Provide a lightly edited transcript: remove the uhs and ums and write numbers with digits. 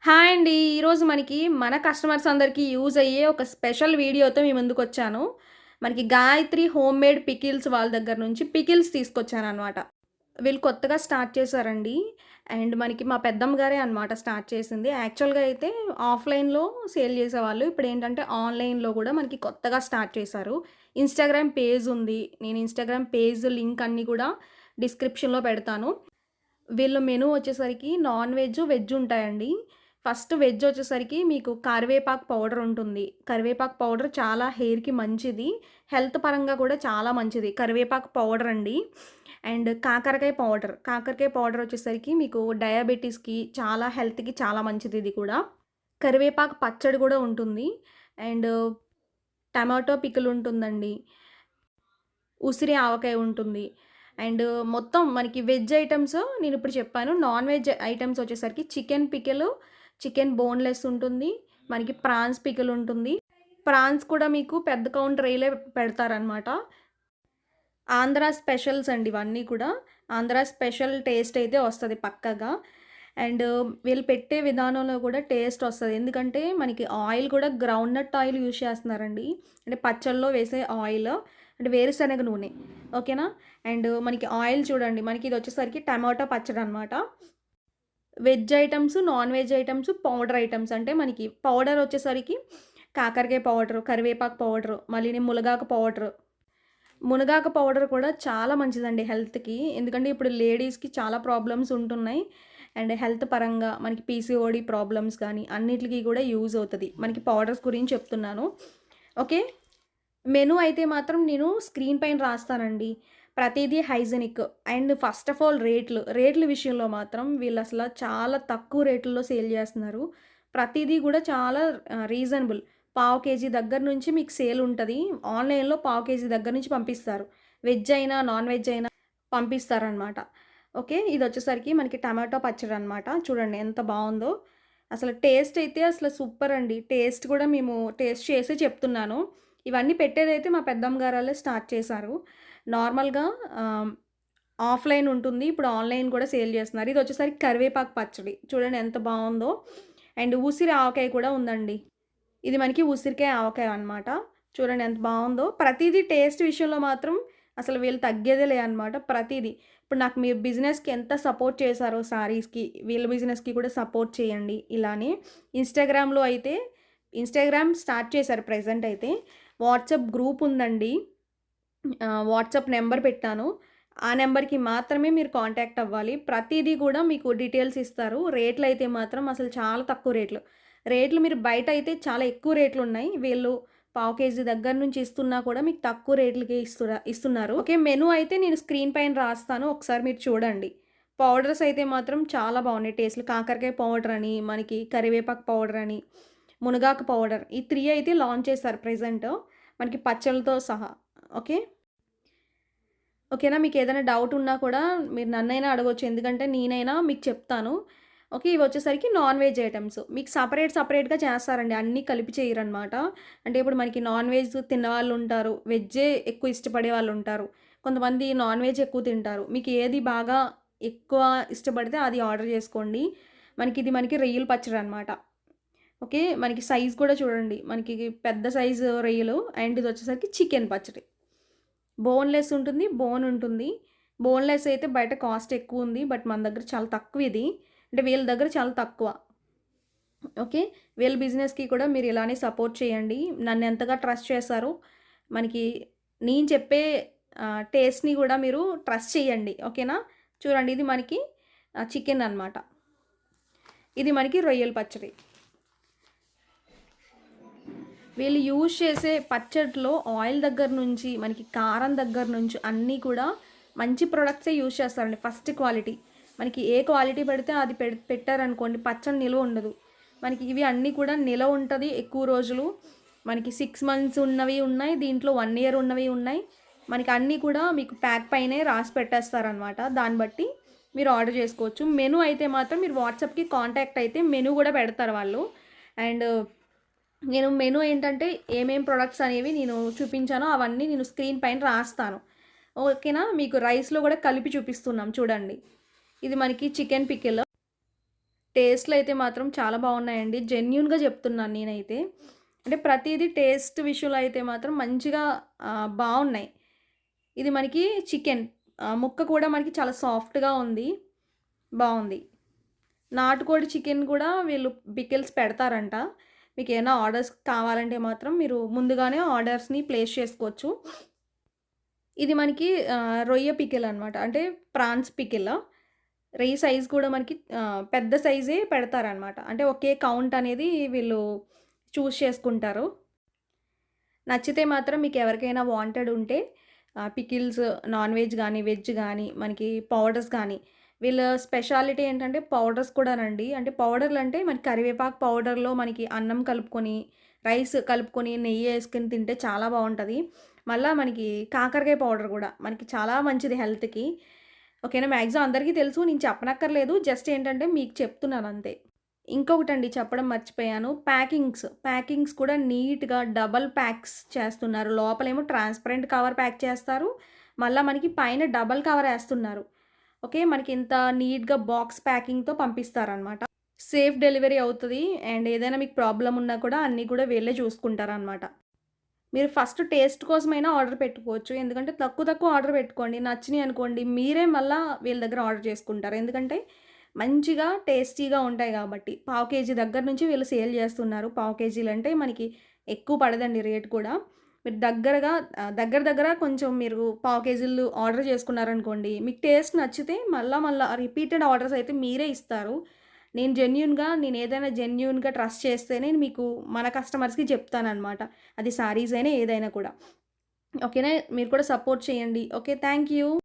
Hi అండి. ఈరోజు మన కస్టమర్స్ అందరికీ యూజ్ అయ్యే ఒక స్పెషల్ వీడియోతో మీ ముందుకొచ్చాను. మనకి గాయత్రి హోమ్‌మేడ్ పికిల్స్ వాళ్ళ దగ్గర నుంచి పికిల్స్ తీసుకొచ్చాననమాట. వీళ్ళు కొత్తగా స్టార్ట్ చేశారండి. అండ్ మా పెద్దమ్మ గారే అనమాట స్టార్ట్ చేసింది. యాక్చువల్‌గా అయితే ఆఫ్‌లైన్‌లో సేల్ చేసేవాళ్ళు. ఇప్పుడేంటంటే ఆన్‌లైన్‌లో గూడా మనకి కొత్తగా స్టార్ట్ చేశారు. ఇన్‌స్టాగ్రామ్ పేజ్ ఉంది. నేను ఇన్‌స్టాగ్రామ్ పేజ్ లింక్ అన్నీ కూడా డిస్క్రిప్షన్‌లో పెడతాను. వీళ్ళ మెనూ వచ్చేసరికి నాన్ వెజ్, వెజ్ ఉంటాయండి. ఫస్ట్ వెజ్ వచ్చేసరికి మీకు కరివేపాకు పౌడర్ ఉంటుంది. కరివేపాకు పౌడర్ చాలా హెయిర్‌కి మంచిది. హెల్త్ పరంగా కూడా చాలా మంచిది. కరివేపాకు పౌడర్ అండి. అండ్ కాకరకాయ పౌడర్. కాకరకాయ పౌడర్ వచ్చేసరికి మీకు డయాబెటిస్‌కి చాలా హెల్త్‌కి చాలా మంచిది ఇది కూడా. కరివేపాకు పచ్చడి కూడా ఉంటుంది. అండ్ టమాటో పికిల్ ఉంటుందండి. ఉసిరి ఆవకాయ ఉంటుంది. అండ్ మొత్తం మనకి వెజ్ ఐటెమ్స్ నేనిప్పుడు చెప్పాను. నాన్ వెజ్ ఐటెమ్స్ వచ్చేసరికి చికెన్ పికిలు, చికెన్ బోన్‌లెస్ ఉంటుంది. మనకి ప్రాన్స్ పికిల్ ఉంటుంది. ప్రాన్స్ కూడా మీకు పెద్ద కౌంట్ ట్రేలే పెడతారనమాట. ఆంధ్ర స్పెషల్స్ అండి ఇవన్నీ కూడా. ఆంధ్ర స్పెషల్ టేస్ట్ అయితే వస్తది పక్కాగా. అండ్ వీళ్ళు పెట్టే విధానంలో కూడా టేస్ట్ వస్తది. ఎందుకంటే మనకి ఆయిల్ కూడా గ్రౌండ్ నట్ ఆయిల్ యూజ్ చేస్తున్నారండి. అంటే పచ్చళ్ళలో వేసే ఆయిల్. అంటే వేరుశనగ నూనె. ఓకేనా? అండ్ మనకి ఆయిల్ చూడండి. మనకి ఇదొచ్చేసరికి టమాటో పచ్చడనమాట. Veg items, non veg items, powder items అంటే మనకి పౌడర్ వచ్చేసరికి కాకరకాయ పౌడరు, కరివేపాకు పౌడరు, మళ్ళీని ములగాకు పౌడరు. మునగాకు పౌడర్ కూడా చాలా మంచిదండి హెల్త్‌కి. ఎందుకంటే ఇప్పుడు లేడీస్‌కి చాలా ప్రాబ్లమ్స్ ఉంటున్నాయి. అండ్ హెల్త్ పరంగా మనకి పీసీఓడీ ప్రాబ్లమ్స్ కానీ అన్నిట్లికి కూడా యూజ్ అవుతది. మనకి పౌడర్స్ గురించి చెప్తున్నాను. ఓకే. మెనూ అయితే మాత్రం నేను స్క్రీన్ పైన రాస్తానండి. ప్రతీదీ hygienic. And first of all రేట్ల విషయంలో మాత్రం వీళ్ళసల చాలా తక్కువ రేట్లలో సేల్ జేస్తున్నారు. ప్రతీదీ గూడా చాలా రీజనబుల్. పావు కేజీ దగ్గర నుంచి మీకు సేల్ ఉంటది. ఆన్‌లైన్‌లో పావు కేజీ దగ్గర నుంచి పంపిస్తారు. వెజ్ అయినా, నాన్ వెజ్ అయినా పంపిస్తారనమాట. ఓకే. ఇదొచ్చేసరికి మనకి టమాటో పచ్చడనమాట. చూడండి ఎంత బావుందో. అసలు టేస్ట్ అయితే అసలు సూపర్ అండి. టేస్ట్ కూడా మేము టేస్ట్ చేసే చెప్తున్నాను. ఇవన్నీ పెట్టేదైతే మా పెద్దమ్మ గారాలే స్టార్ట్ చేశారు. నార్మల్‌గా ఆహ్, ఆఫ్‌లైన్ ఉంటుంది. ఇప్పుడు ఆన్‌లైన్ కూడా సేల్ చేస్తున్నారు. ఇదొచ్చేసరికి కరివేపాకు పచ్చడి. చూడండి ఎంత బావుందో. అండ్ ఉసిరి ఆవకాయ కూడా ఉందండి. ఇది మనకి ఉసిరికాయ ఆవకాయ అనమాట. చూడండి ఎంత బావుందో. ప్రతీదీ టేస్ట్ విషయంలో మాత్రం అసలు వీళ్ళు తగ్గేదేలే అనమాట. ప్రతీదీ. ఇప్పుడు నాకు మీరు బిజినెస్‌కి ఎంత సపోర్ట్ చేశారో శారీస్‌కి, వీళ్ళ బిజినెస్‌కి కూడా సపోర్ట్ చేయండి ఇలానే. ఇన్‌స్టాగ్రామ్‌లో అయితే ఇన్‌స్టాగ్రామ్ స్టార్ట్ చేశారు ప్రెజెంట్ అయితే. వాట్సాప్ గ్రూప్ ఉందండి. వాట్సాప్ నెంబర్ పెట్టాను. ఆ నెంబర్‌కి మాత్రమే మీరు కాంటాక్ట్ అవ్వాలి. ప్రతీదీ కూడా మీకు డీటెయిల్స్ ఇస్తారు. రేట్లయితే మాత్రం అసలు చాలా తక్కువ రేట్లు. రేట్లు మీరు బయటయితే చాలా ఎక్కువ రేట్లున్నాయి. వీళ్ళు పావు కేజీ దగ్గర నుంచి ఇస్తున్నా కూడా మీకు తక్కువ రేట్లకే ఇస్తున్నారు. ఓకే. మెనూ అయితే నేను స్క్రీన్ పైన రాస్తాను. ఒకసారి మీరు చూడండి. పౌడర్స్ అయితే మాత్రం చాలా బాగున్నాయి టేస్ట్‌లు. కాకరకాయ పౌడర్ అని, మనకి కరివేపాకు పౌడర్ అని, మునగాకు పౌడర్. ఈ 3 అయితే లాంచ్ చేశారు ప్రెజెంట్. మనకి పచ్చళ్ళతో సహా. ఓకే. ఓకేనా? మీకేదైనా డౌట్ ఉన్నా కూడా మీరు నన్నైనా అడగొచ్చు. ఎందుకంటే నేనైనా మీకు చెప్తాను. ఓకే. ఇవొచ్చేసరికి నాన్ వెజ్ ఐటెమ్స్. మీకు సెపరేట్‌గా చేస్తారండి. అన్నీ కలిపి చేయరనమాట. అంటే ఇప్పుడు మనకి నాన్ వెజ్ తిన్నవాళ్ళుంటారు. వెజ్జే ఎక్కువ ఇష్టపడే వాళ్ళుంటారు. కొంతమంది నాన్ వెజ్ ఎక్కువ తింటారు. మీకు ఏది బాగా ఎక్కువ ఇష్టపడితే అది ఆర్డర్ చేసుకోండి. మనకి రొయ్యల పచ్చడనమాట. ఓకే. మనకి సైజ్ కూడా చూడండి. మనకి పెద్ద సైజు రొయ్యలు అండ్ ఇదొచ్చేసరికి చికెన్ పచ్చడి. బోన్‌లెస్ ఉంటుంది. బోన్ ఉంటుంది. బోన్‌లెస్ అయితే బయట కాస్ట్ ఎక్కువుంది. బట్ మన దగ్గర చాలా తక్కువిది. అంటే వీళ్ళ దగ్గర చాలా తక్కువ. ఓకే. వీళ్ళ బిజినెస్‌కి కూడా మీరు ఇలానే సపోర్ట్ చేయండి. నన్నెంతగా ట్రస్ట్ చేశారో మనకి నేను చెప్పే టేస్ట్‌ని గూడా మీరు ట్రస్ట్ చేయండి. ఓకేనా? చూడండి ఇది మనకి చికెన్ అనమాట. ఇది మనకి రొయ్యల పచ్చడి. వీళ్ళు యూజ్ చేసే పచ్చడిలో ఆయిల్ దగ్గర నుంచి, మనకి కారం దగ్గర నుంచి అన్నీ కూడా మంచి ప్రొడక్ట్సే యూజ్ చేస్తారండి. First quality. మనకి ఏ క్వాలిటీ పెడితే అది పెట్టారనుకోండి పచ్చడి నిలువ ఉండదు. మనకి ఇవి అన్నీ కూడా నిలవ ఉంటది ఎక్కువ రోజులు. మనకి 6 మంత్స్ ఉన్నవి ఉన్నాయి. దీంట్లో 1 ఇయర్ ఉన్నవి ఉన్నాయి. మనకి అన్నీ కూడా మీకు ప్యాక్ పైనే రాసి పెట్టేస్తారనమాట. దాన్ని బట్టి మీరు ఆర్డర్ చేసుకోవచ్చు. మెనూ అయితే మాత్రం మీరు వాట్సాప్‌కి కాంటాక్ట్ అయితే మెనూ కూడా పెడతారు వాళ్ళు. అండ్ నేను మెనూ ఏంటంటే ఏమేం ప్రొడక్ట్స్ అనేవి నేను చూపించానో అవన్నీ నేను స్క్రీన్ పైన రాస్తాను. ఓకేనా? మీకు రైస్‌లో గూడా కలిపి చూపిస్తున్నాం చూడండి. ఇది మనకి చికెన్ పికిల్. టేస్ట్‌లో అయితే మాత్రం చాలా బాగున్నాయండి. జెన్యూన్‌గా చెప్తున్నాను నేనైతే. అంటే ప్రతీదీ టేస్ట్ విషయంలో అయితే మాత్రం మంచిగా బావున్నాయి. ఇది మనకి చికెన్ ముక్క కూడా మనకి చాలా సాఫ్ట్‌గా ఉంది. బావుంది. నాటుకోడి చికెన్ కూడా వీళ్ళు పికిల్స్ పెడతారంట. మీకేమైనా ఆర్డర్స్ కావాలంటే మాత్రం మీరు ముందుగానే ఆర్డర్స్‌ని ప్లేస్ చేసుకోవచ్చు. ఇది మనకి రొయ్య పికిల్ అనమాట. అంటే ప్రాన్స్ పికిల్. రొయ్య సైజ్ కూడా మనకి పెద్ద సైజే పెడతారనమాట. అంటే ఒకే కౌంట్ అనేది వీళ్ళు చేసుకుంటారు. నచ్చితే మాత్రం మీకెవరికైనా వాంటెడ్ ఉంటే పికిల్స్ నాన్ వెజ్ గానీ, వెజ్ గానీ, మనకి పౌడర్స్ గానీ, వీళ్ళ స్పెషాలిటీ ఏంటంటే పౌడర్స్ కూడానండి. అంటే పౌడర్లంటే మనకి కరివేపాకు పౌడర్‌లో మనకి అన్నం కలుపుకొని, రైస్ కలుపుకొని, నెయ్యేసుకొని తింటే చాలా బావుంటది. మళ్ళా మనకి కాకరకాయ పౌడర్ గూడా మనకి చాలా మంచిది హెల్త్‌కి. ఓకేనా? మాక్సిమం అందరికీ తెలుసు. నేను చెప్పనక్కర్లేదు. జస్ట్ ఏంటంటే మీకు చెప్తున్నానంతే. ఇంకొకటండి చెప్పడం మర్చిపోయాను. ప్యాకింగ్స్ కూడా నీట్‌గా డబుల్ ప్యాక్స్ చేస్తున్నారు. లోపలేమో ట్రాన్స్‌పరెంట్ కవర్ ప్యాక్ చేస్తారు. మళ్ళా మనకి పైన డబుల్ కవర్ ఏస్తున్నారు. ఓకే. మనకింత నీట్‌గా బాక్స్ ప్యాకింగ్‌తో పంపిస్తారనమాట. సేఫ్ డెలివరీ అవుతది. అండ్ ఏదైనా మీకు ప్రాబ్లమ్ ఉన్నా కూడా అన్నీ కూడా వీళ్ళే చూసుకుంటారనమాట. మీరు ఫస్ట్ టేస్ట్ కోసమైనా ఆర్డర్ పెట్టుకోవచ్చు. ఎందుకంటే తక్కువ తక్కువ ఆర్డర్ పెట్టుకోండి. నచ్చినియి అనుకోండి మీరే మళ్ళా వీళ్ళ దగ్గర ఆర్డర్ చేసుకుంటారు. ఎందుకంటే మంచిగా టేస్టీగా ఉంటాయి గాబట్టి. పావు కేజీ దగ్గర నుంచి వీళ్ళు సేల్ చేస్తున్నారు. పావు కేజీలంటే మనకి ఎక్కువ పడదండి రేట్ కూడా. మీరు దగ్గర దగ్గర కొంచెం మీరు పావు కేజీలు ఆర్డర్ చేసుకున్నారనుకోండి, మీకు టేస్ట్ నచ్చితే మళ్ళా రిపీటెడ్ ఆర్డర్స్ అయితే మీరే ఇస్తారు. నేనేదైనా జెన్యూన్‌గా ట్రస్ట్ చేస్తేనే మీకు మన కస్టమర్స్‌కి చెప్తాననమాట. అది శారీస్ అయినా ఏదైనా కూడా. ఓకేనా? మీరు కూడా సపోర్ట్ చేయండి. ఓకే. Thank you.